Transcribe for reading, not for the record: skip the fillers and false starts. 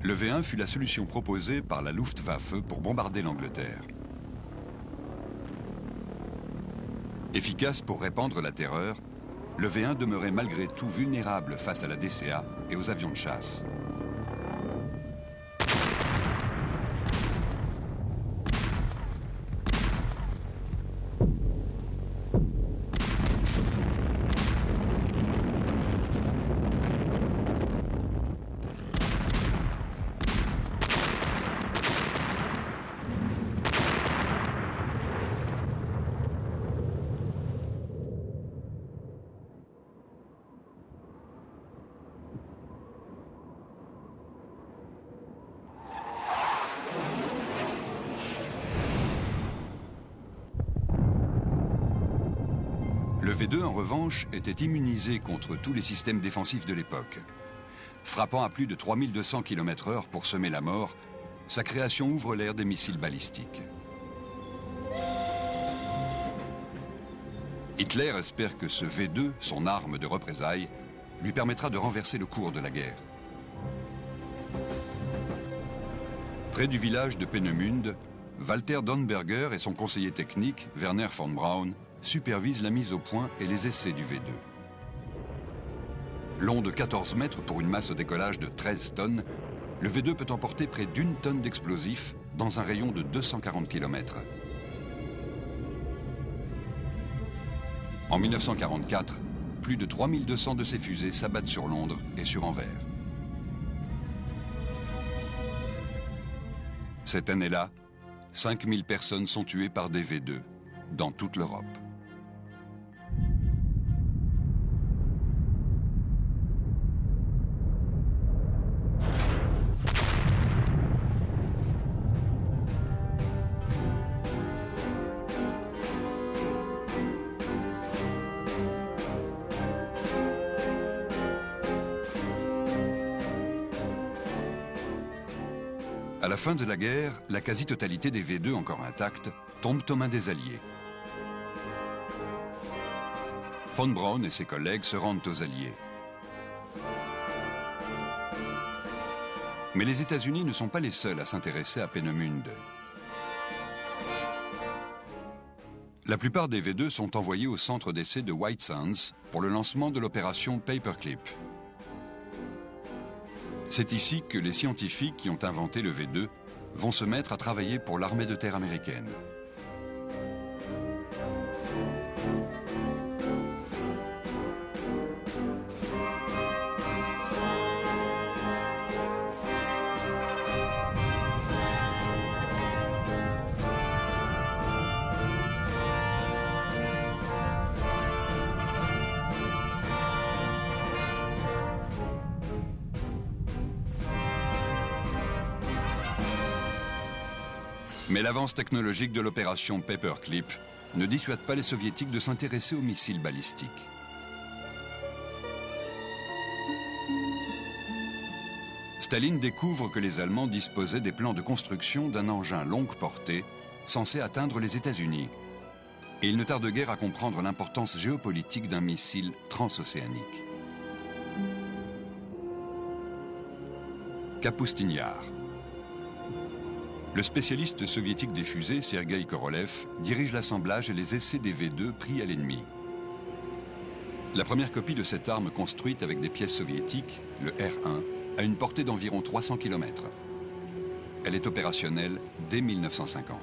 Le V1 fut la solution proposée par la Luftwaffe pour bombarder l'Angleterre. Efficace pour répandre la terreur, le V1 demeurait malgré tout vulnérable face à la DCA et aux avions de chasse. Le V2, en revanche, était immunisé contre tous les systèmes défensifs de l'époque. Frappant à plus de 3200 km/h pour semer la mort, sa création ouvre l'ère des missiles balistiques. Hitler espère que ce V2, son arme de représailles, lui permettra de renverser le cours de la guerre. Près du village de Peenemünde, Walter Dornberger et son conseiller technique, Werner von Braun, supervise la mise au point et les essais du V2. Long de 14 mètres pour une masse au décollage de 13 tonnes, le V2 peut emporter près d'1 tonne d'explosifs dans un rayon de 240 km. En 1944, plus de 3200 de ces fusées s'abattent sur Londres et sur Anvers. Cette année-là, 5000 personnes sont tuées par des V2 dans toute l'Europe. À la fin de la guerre, la quasi-totalité des V2 encore intacts tombent aux mains des Alliés. Von Braun et ses collègues se rendent aux Alliés. Mais les États-Unis ne sont pas les seuls à s'intéresser à Peenemünde. La plupart des V2 sont envoyés au centre d'essai de White Sands pour le lancement de l'opération Paperclip. C'est ici que les scientifiques qui ont inventé le V2 vont se mettre à travailler pour l'armée de terre américaine. Mais l'avance technologique de l'opération Paperclip ne dissuade pas les soviétiques de s'intéresser aux missiles balistiques. Staline découvre que les Allemands disposaient des plans de construction d'un engin longue portée censé atteindre les États-Unis. Et il ne tarde guère à comprendre l'importance géopolitique d'un missile transocéanique. Kapustin-Yar. Le spécialiste soviétique des fusées, Sergueï Korolev, dirige l'assemblage et les essais des V2 pris à l'ennemi. La première copie de cette arme construite avec des pièces soviétiques, le R1, a une portée d'environ 300 km. Elle est opérationnelle dès 1950.